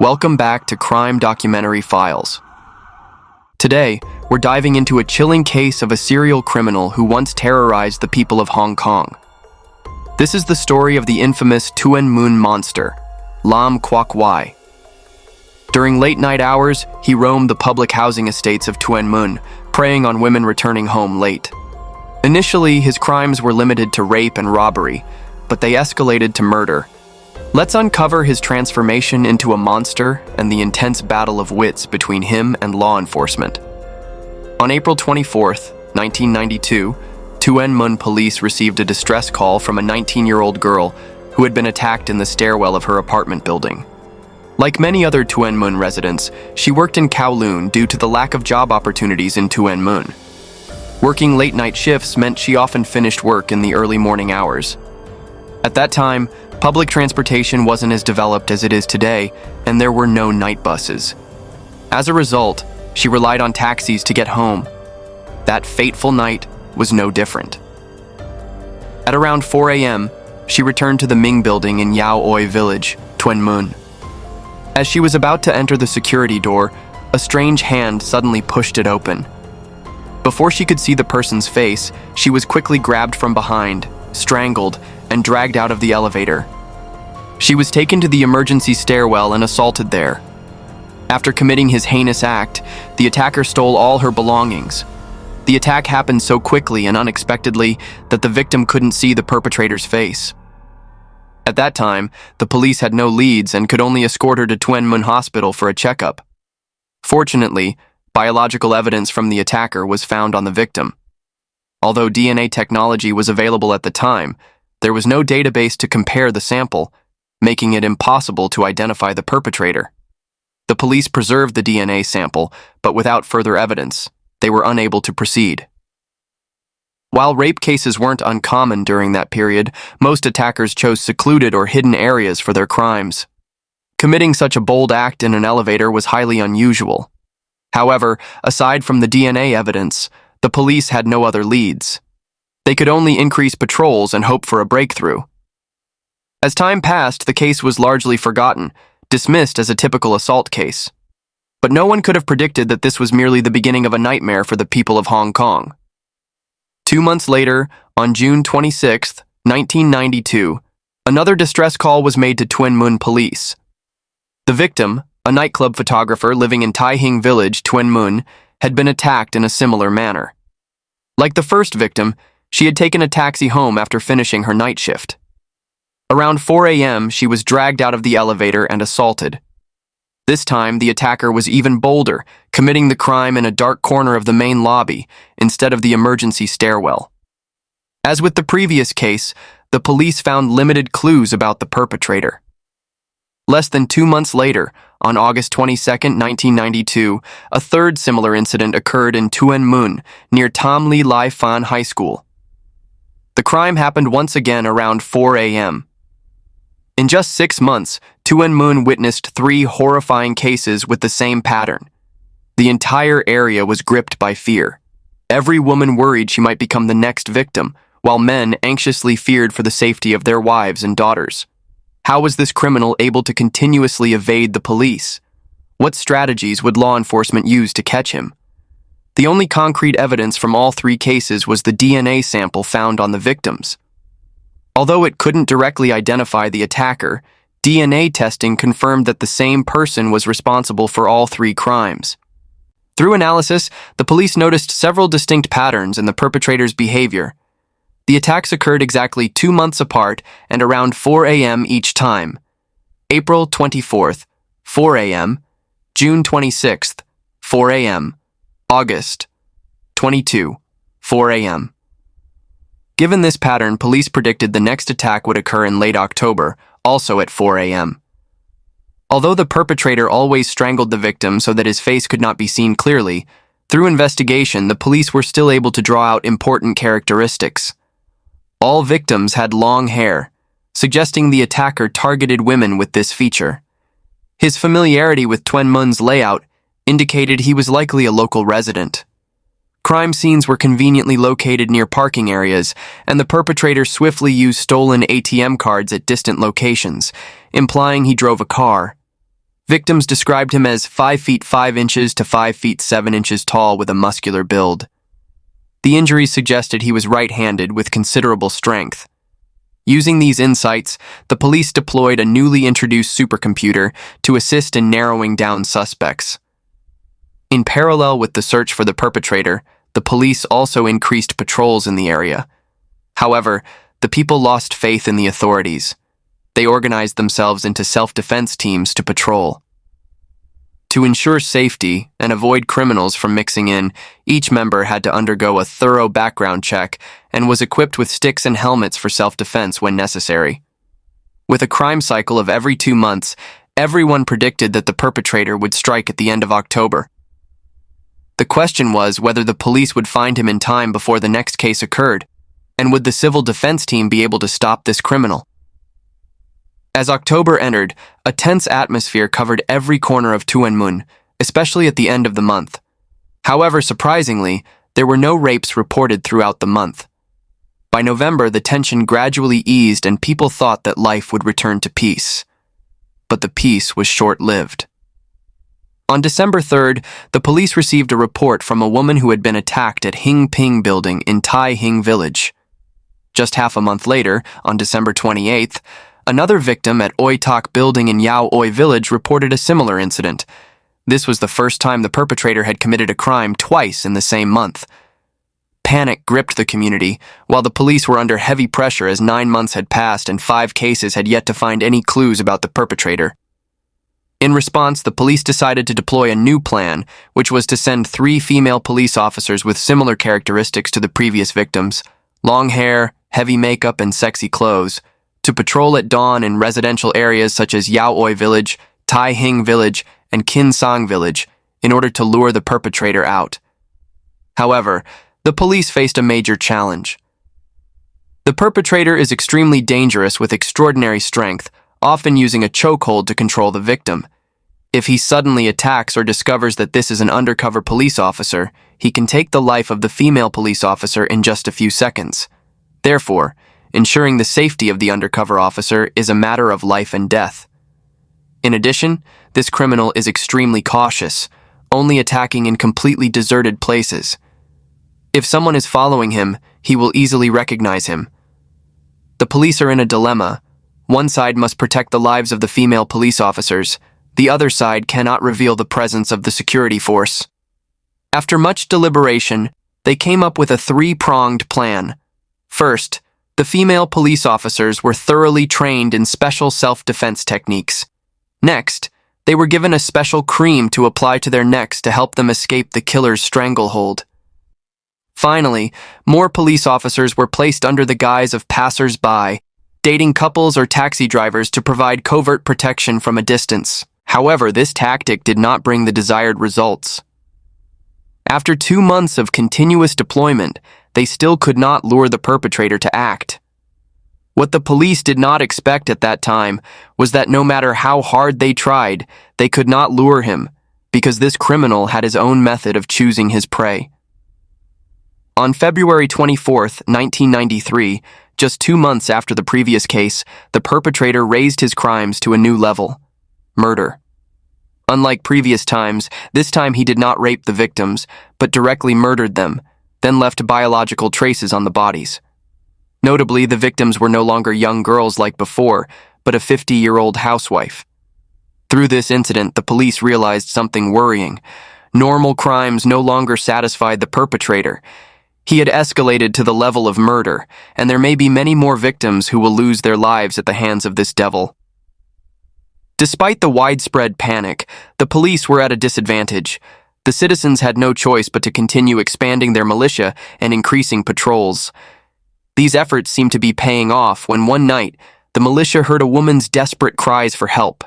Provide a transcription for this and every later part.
Welcome back to Crime Documentary Files. Today, we're diving into a chilling case of a serial criminal who once terrorized the people of Hong Kong. This is the story of the infamous Tuen Mun monster, Lam Kwok-Wai. During late-night hours, he roamed the public housing estates of Tuen Mun, preying on women returning home late. Initially, his crimes were limited to rape and robbery, but they escalated to murder. Let's uncover his transformation into a monster and the intense battle of wits between him and law enforcement. On April 24th, 1992, Tuen Mun police received a distress call from a 19-year-old girl who had been attacked in the stairwell of her apartment building. Like many other Tuen Mun residents, she worked in Kowloon due to the lack of job opportunities in Tuen Mun. Working late-night shifts meant she often finished work in the early morning hours. At that time, public transportation wasn't as developed as it is today, and there were no night buses. As a result, she relied on taxis to get home. That fateful night was no different. At around 4 a.m., she returned to the Ming building in Yao Oi village, Tuen Mun. As she was about to enter the security door, a strange hand suddenly pushed it open. Before she could see the person's face, she was quickly grabbed from behind, strangled, and dragged out of the elevator. She was taken to the emergency stairwell and assaulted there. After committing his heinous act, the attacker stole all her belongings. The attack happened so quickly and unexpectedly that the victim couldn't see the perpetrator's face. At that time, the police had no leads and could only escort her to Tuen Mun Hospital for a checkup. Fortunately, biological evidence from the attacker was found on the victim. Although DNA technology was available at the time, there was no database to compare the sample, making it impossible to identify the perpetrator. The police preserved the DNA sample, but without further evidence, they were unable to proceed. While rape cases weren't uncommon during that period, most attackers chose secluded or hidden areas for their crimes. Committing such a bold act in an elevator was highly unusual. However, aside from the DNA evidence, the police had no other leads. They could only increase patrols and hope for a breakthrough. As time passed, the case was largely forgotten, dismissed as a typical assault case. But no one could have predicted that this was merely the beginning of a nightmare for the people of Hong Kong. 2 months later, on June 26, 1992, another distress call was made to Tuen Mun police. The victim, a nightclub photographer living in Tai Hing Village, Tuen Mun, had been attacked in a similar manner. Like the first victim, she had taken a taxi home after finishing her night shift. Around 4 a.m., she was dragged out of the elevator and assaulted. This time, the attacker was even bolder, committing the crime in a dark corner of the main lobby instead of the emergency stairwell. As with the previous case, the police found limited clues about the perpetrator. Less than 2 months later, on August 22, 1992, a third similar incident occurred in Tuen Mun, near Tam Lee Lai Fan High School. The crime happened once again around 4 a.m. In just 6 months, Tuen Mun witnessed 3 horrifying cases with the same pattern. The entire area was gripped by fear. Every woman worried she might become the next victim, while men anxiously feared for the safety of their wives and daughters. How was this criminal able to continuously evade the police? What strategies would law enforcement use to catch him? The only concrete evidence from all 3 cases was the DNA sample found on the victims. Although it couldn't directly identify the attacker, DNA testing confirmed that the same person was responsible for all 3 crimes. Through analysis, the police noticed several distinct patterns in the perpetrator's behavior. The attacks occurred exactly 2 months apart and around 4 a.m. each time. April 24th, 4 a.m., June 26th, 4 a.m., August 22, 4 a.m. Given this pattern, police predicted the next attack would occur in late October, also at 4 a.m. Although the perpetrator always strangled the victim so that his face could not be seen clearly, through investigation, the police were still able to draw out important characteristics. All victims had long hair, suggesting the attacker targeted women with this feature. His familiarity with Tuen Mun's layout indicated he was likely a local resident. Crime scenes were conveniently located near parking areas, and the perpetrator swiftly used stolen ATM cards at distant locations, implying he drove a car. Victims described him as 5 feet 5 inches to 5 feet 7 inches tall with a muscular build. The injuries suggested he was right-handed with considerable strength. Using these insights, the police deployed a newly introduced supercomputer to assist in narrowing down suspects. In parallel with the search for the perpetrator, the police also increased patrols in the area. However, the people lost faith in the authorities. They organized themselves into self-defense teams to patrol. To ensure safety and avoid criminals from mixing in, each member had to undergo a thorough background check and was equipped with sticks and helmets for self-defense when necessary. With a crime cycle of every 2 months, everyone predicted that the perpetrator would strike at the end of October. The question was whether the police would find him in time before the next case occurred, and would the civil defense team be able to stop this criminal? As October entered, a tense atmosphere covered every corner of Tuanmun, especially at the end of the month. However, surprisingly, there were no rapes reported throughout the month. By November, the tension gradually eased and people thought that life would return to peace. But the peace was short-lived. On December 3rd, the police received a report from a woman who had been attacked at Hing Ping building in Tai Hing village. Just half a month later, on December 28th, another victim at Oi Tak building in Yao Oi village reported a similar incident. This was the first time the perpetrator had committed a crime twice in the same month. Panic gripped the community, while the police were under heavy pressure as 9 months had passed and 5 cases had yet to find any clues about the perpetrator. In response, the police decided to deploy a new plan, which was to send 3 female police officers with similar characteristics to the previous victims, long hair, heavy makeup, and sexy clothes, to patrol at dawn in residential areas such as Yao Oi Village, Tai Hing Village, and Kin Sang Village, in order to lure the perpetrator out. However, the police faced a major challenge. The perpetrator is extremely dangerous with extraordinary strength, often using a chokehold to control the victim. If he suddenly attacks or discovers that this is an undercover police officer, he can take the life of the female police officer in just a few seconds. Therefore, ensuring the safety of the undercover officer is a matter of life and death. In addition, this criminal is extremely cautious, only attacking in completely deserted places. If someone is following him, he will easily recognize him. The police are in a dilemma. One side must protect the lives of the female police officers. The other side cannot reveal the presence of the security force. After much deliberation, they came up with a 3-pronged plan. First, the female police officers were thoroughly trained in special self-defense techniques. Next, they were given a special cream to apply to their necks to help them escape the killer's stranglehold. Finally, more police officers were placed under the guise of passers-by, dating couples or taxi drivers to provide covert protection from a distance. However, this tactic did not bring the desired results. After 2 months of continuous deployment, they still could not lure the perpetrator to act. What the police did not expect at that time was that no matter how hard they tried, they could not lure him, because this criminal had his own method of choosing his prey. On February 24, 1993, just 2 months after the previous case, the perpetrator raised his crimes to a new level: murder. Unlike previous times, this time he did not rape the victims, but directly murdered them, then left biological traces on the bodies. Notably, the victims were no longer young girls like before, but a 50-year-old housewife. Through this incident, the police realized something worrying. Normal crimes no longer satisfied the perpetrator. He had escalated to the level of murder, and there may be many more victims who will lose their lives at the hands of this devil. Despite the widespread panic, the police were at a disadvantage. The citizens had no choice but to continue expanding their militia and increasing patrols. These efforts seemed to be paying off when one night, the militia heard a woman's desperate cries for help.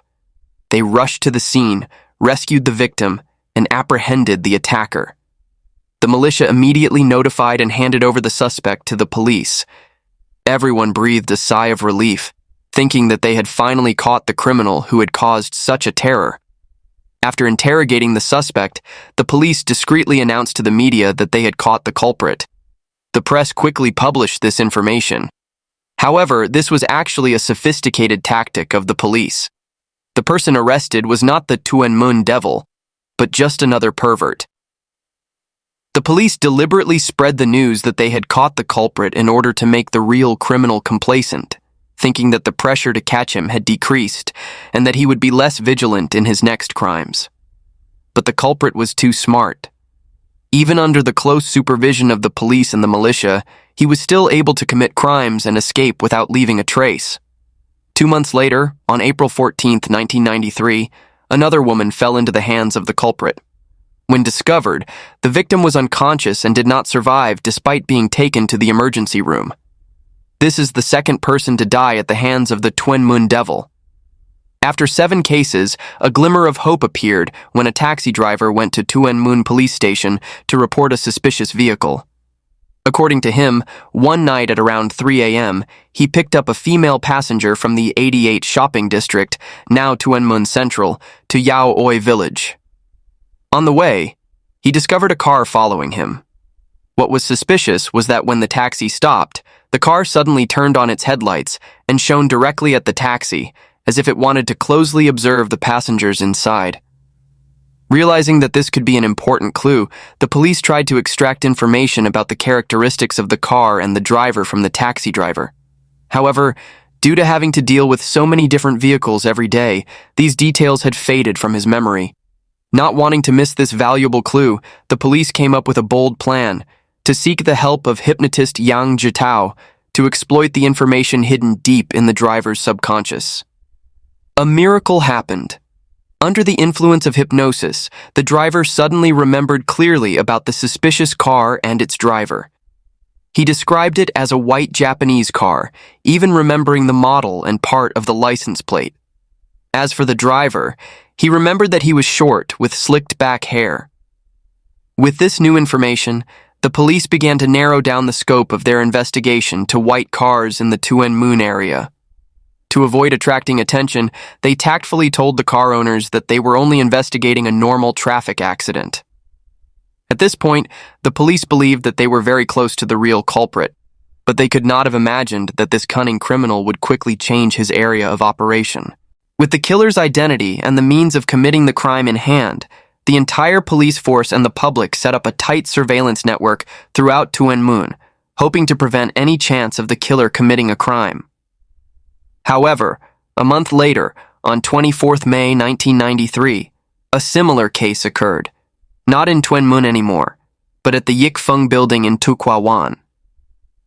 They rushed to the scene, rescued the victim, and apprehended the attacker. The militia immediately notified and handed over the suspect to the police. Everyone breathed a sigh of relief, thinking that they had finally caught the criminal who had caused such a terror. After interrogating the suspect, the police discreetly announced to the media that they had caught the culprit. The press quickly published this information. However, this was actually a sophisticated tactic of the police. The person arrested was not the Tuen Mun devil, but just another pervert. The police deliberately spread the news that they had caught the culprit in order to make the real criminal complacent, thinking that the pressure to catch him had decreased and that he would be less vigilant in his next crimes. But the culprit was too smart. Even under the close supervision of the police and the militia, he was still able to commit crimes and escape without leaving a trace. 2 months later, on April 14, 1993, another woman fell into the hands of the culprit. When discovered, the victim was unconscious and did not survive despite being taken to the emergency room. This is the second person to die at the hands of the Tuen Mun devil. After 7 cases, a glimmer of hope appeared when a taxi driver went to Tuen Mun police station to report a suspicious vehicle. According to him, one night at around 3 a.m., he picked up a female passenger from the 88 shopping district, now Tuen Mun Central, to Yao Oi village. On the way, he discovered a car following him. What was suspicious was that when the taxi stopped, the car suddenly turned on its headlights and shone directly at the taxi, as if it wanted to closely observe the passengers inside. Realizing that this could be an important clue, the police tried to extract information about the characteristics of the car and the driver from the taxi driver. However, due to having to deal with so many different vehicles every day, these details had faded from his memory. Not wanting to miss this valuable clue, the police came up with a bold plan to seek the help of hypnotist Yang Jitao to exploit the information hidden deep in the driver's subconscious. A miracle happened. Under the influence of hypnosis, the driver suddenly remembered clearly about the suspicious car and its driver. He described it as a white Japanese car, even remembering the model and part of the license plate. As for the driver, he remembered that he was short with slicked back hair. With this new information, the police began to narrow down the scope of their investigation to white cars in the Tuen Mun area. To avoid attracting attention, they tactfully told the car owners that they were only investigating a normal traffic accident. At this point, the police believed that they were very close to the real culprit, but they could not have imagined that this cunning criminal would quickly change his area of operation. With the killer's identity and the means of committing the crime in hand, the entire police force and the public set up a tight surveillance network throughout Tuen Mun, hoping to prevent any chance of the killer committing a crime. However, a month later, on 24th May 1993, a similar case occurred, not in Tuen Mun anymore, but at the Yikfeng building in Kwok-Wai.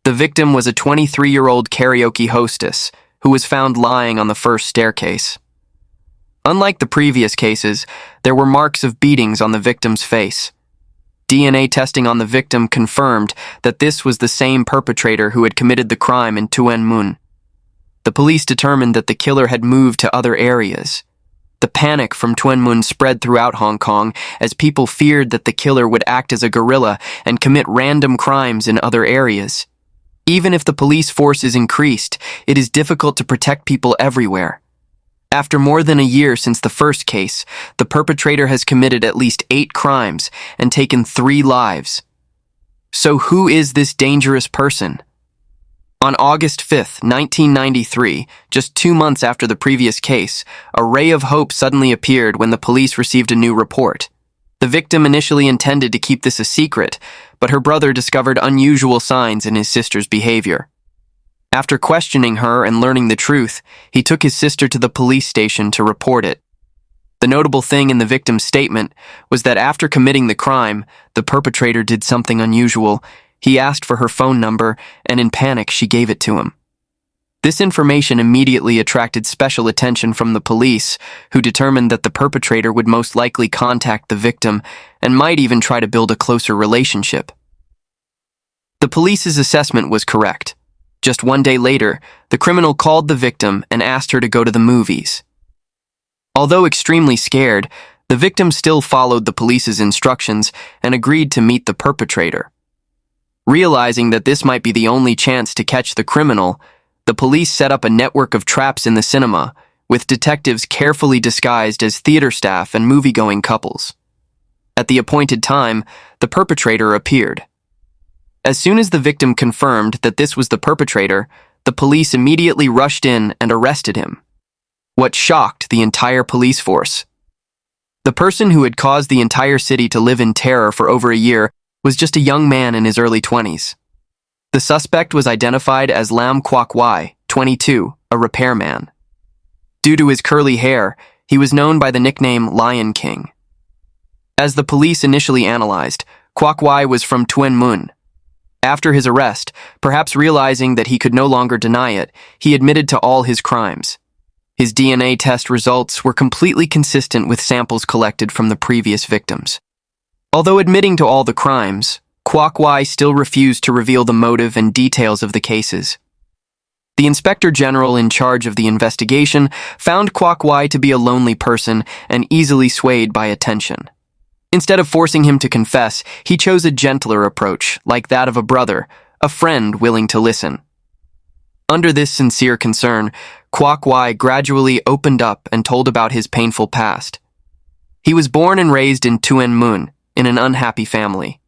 The victim was a 23-year-old karaoke hostess who was found lying on the first staircase. Unlike the previous cases, there were marks of beatings on the victim's face. DNA testing on the victim confirmed that this was the same perpetrator who had committed the crime in Tuen Mun. The police determined that the killer had moved to other areas. The panic from Tuen Mun spread throughout Hong Kong as people feared that the killer would act as a guerrilla and commit random crimes in other areas. Even if the police force is increased, it is difficult to protect people everywhere. After more than a year since the first case, the perpetrator has committed at least 8 crimes and taken 3 lives. So who is this dangerous person? On August 5, 1993, just 2 months after the previous case, a ray of hope suddenly appeared when the police received a new report. The victim initially intended to keep this a secret, but her brother discovered unusual signs in his sister's behavior. After questioning her and learning the truth, he took his sister to the police station to report it. The notable thing in the victim's statement was that after committing the crime, the perpetrator did something unusual. He asked for her phone number, and in panic, she gave it to him. This information immediately attracted special attention from the police, who determined that the perpetrator would most likely contact the victim and might even try to build a closer relationship. The police's assessment was correct. Just 1 day later, the criminal called the victim and asked her to go to the movies. Although extremely scared, the victim still followed the police's instructions and agreed to meet the perpetrator. Realizing that this might be the only chance to catch the criminal, the police set up a network of traps in the cinema, with detectives carefully disguised as theater staff and movie-going couples. At the appointed time, the perpetrator appeared. As soon as the victim confirmed that this was the perpetrator, the police immediately rushed in and arrested him. What shocked shocked the entire police force. The person who had caused the entire city to live in terror for over a year was just a young man in his early 20s. The suspect was identified as Lam Kwok-Wai, 22, a repairman. Due to his curly hair, he was known by the nickname Lion King. As the police initially analyzed, Kwok-Wai was from Tuen Mun. After his arrest, perhaps realizing that he could no longer deny it, he admitted to all his crimes. His DNA test results were completely consistent with samples collected from the previous victims. Although admitting to all the crimes, Kwok-Wai still refused to reveal the motive and details of the cases. The Inspector General in charge of the investigation found Kwok-Wai to be a lonely person and easily swayed by attention. Instead of forcing him to confess, he chose a gentler approach, like that of a brother, a friend willing to listen. Under this sincere concern, Kwok-Wai gradually opened up and told about his painful past. He was born and raised in Tuen Mun, in an unhappy family.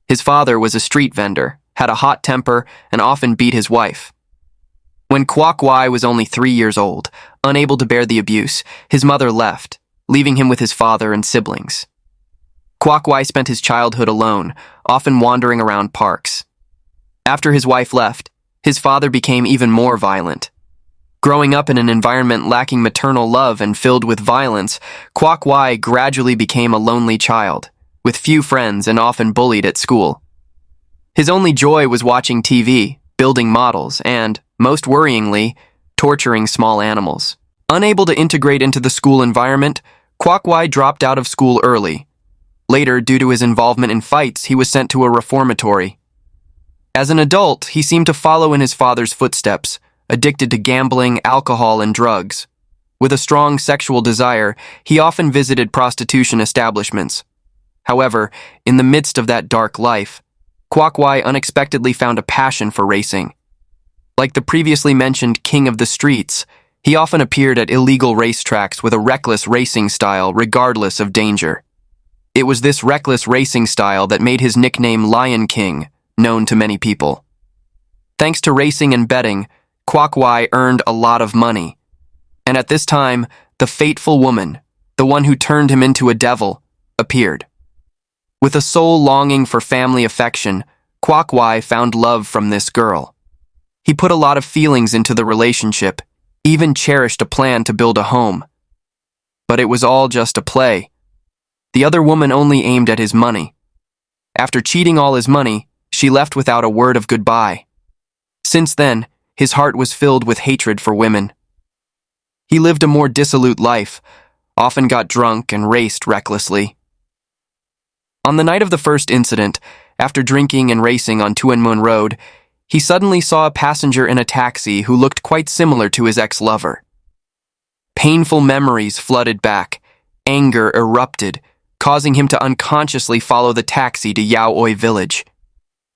His father was a street vendor, had a hot temper, and often beat his wife. When Kwok-Wai was only 3 years old, unable to bear the abuse, his mother left, leaving him with his father and siblings. Kwok-Wai spent his childhood alone, often wandering around parks. After his wife left, his father became even more violent. Growing up in an environment lacking maternal love and filled with violence, Kwok-Wai gradually became a lonely child, with few friends and often bullied at school. His only joy was watching TV, building models, and, most worryingly, torturing small animals. Unable to integrate into the school environment, Kwok-Wai dropped out of school early. Later, due to his involvement in fights, he was sent to a reformatory. As an adult, he seemed to follow in his father's footsteps, addicted to gambling, alcohol, and drugs. With a strong sexual desire, he often visited prostitution establishments. However, in the midst of that dark life, Kwok-Wai unexpectedly found a passion for racing. Like the previously mentioned King of the Streets, he often appeared at illegal racetracks with a reckless racing style regardless of danger. It was this reckless racing style that made his nickname Lion King known to many people. Thanks to racing and betting, Kwok-Wai earned a lot of money. And at this time, the fateful woman, the one who turned him into a devil, appeared. With a soul longing for family affection, Kwok-Wai found love from this girl. He put a lot of feelings into the relationship, even cherished a plan to build a home. But it was all just a play. The other woman only aimed at his money. After cheating all his money, she left without a word of goodbye. Since then, his heart was filled with hatred for women. He lived a more dissolute life, often got drunk and raced recklessly. On the night of the first incident, after drinking and racing on Tuen Mun Road, he suddenly saw a passenger in a taxi who looked quite similar to his ex-lover. Painful memories flooded back. Anger erupted, causing him to unconsciously follow the taxi to Yaoi village.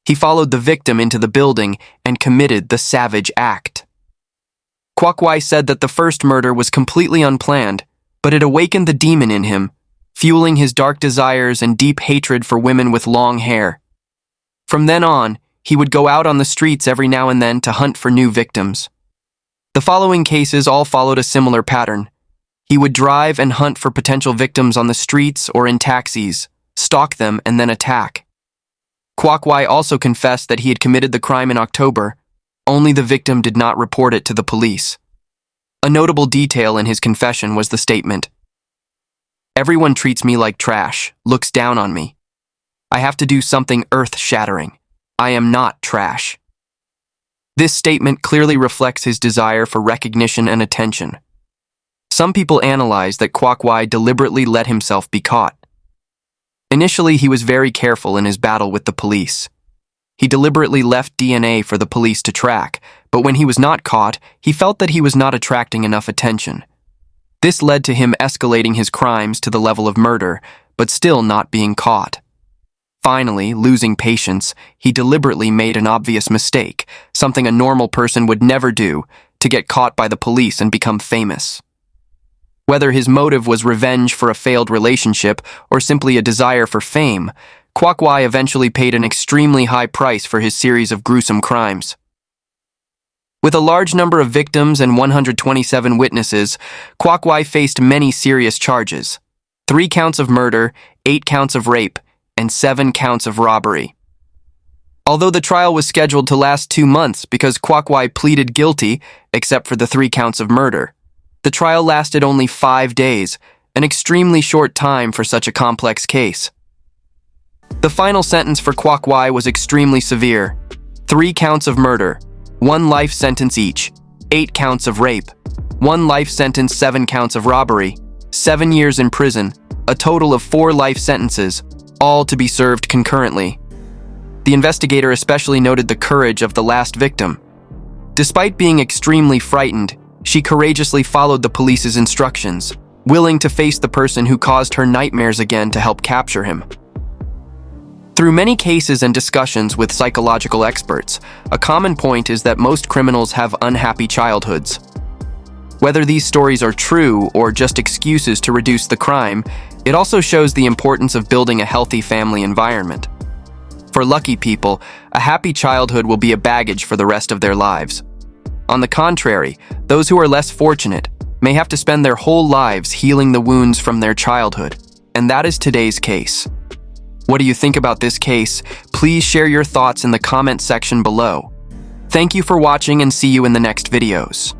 He followed the victim into the building and committed the savage act. Kwok-Wai said that the first murder was completely unplanned, but it awakened the demon in him, fueling his dark desires and deep hatred for women with long hair. From then on, he would go out on the streets every now and then to hunt for new victims. The following cases all followed a similar pattern. He would drive and hunt for potential victims on the streets or in taxis, stalk them, and then attack. Kwok-Wai also confessed that he had committed the crime in October, only the victim did not report it to the police. A notable detail in his confession was the statement, "Everyone treats me like trash, looks down on me. I have to do something earth-shattering. I am not trash." This statement clearly reflects his desire for recognition and attention. Some people analyze that Kwok-Wai deliberately let himself be caught. Initially, he was very careful in his battle with the police. He deliberately left DNA for the police to track, but when he was not caught, he felt that he was not attracting enough attention. This led to him escalating his crimes to the level of murder, but still not being caught. Finally, losing patience, he deliberately made an obvious mistake, something a normal person would never do, to get caught by the police and become famous. Whether his motive was revenge for a failed relationship or simply a desire for fame, Kwok-Wai eventually paid an extremely high price for his series of gruesome crimes. With a large number of victims and 127 witnesses, Kwok-Wai faced many serious charges: 3 counts of murder, 8 counts of rape, and 7 counts of robbery. Although the trial was scheduled to last 2 months because Kwok-Wai pleaded guilty, except for the 3 counts of murder, the trial lasted only 5 days, an extremely short time for such a complex case. The final sentence for Kwok-Wai was extremely severe: 3 counts of murder, 1 life sentence each, 8 counts of rape, 1 life sentence, 7 counts of robbery, 7 years in prison, a total of 4 life sentences, all to be served concurrently. The investigator especially noted the courage of the last victim. Despite being extremely frightened, she courageously followed the police's instructions, willing to face the person who caused her nightmares again to help capture him. Through many cases and discussions with psychological experts, a common point is that most criminals have unhappy childhoods. Whether these stories are true or just excuses to reduce the crime, it also shows the importance of building a healthy family environment. For lucky people, a happy childhood will be a baggage for the rest of their lives. On the contrary, those who are less fortunate may have to spend their whole lives healing the wounds from their childhood, and that is today's case. What do you think about this case? Please share your thoughts in the comment section below. Thank you for watching and see you in the next videos.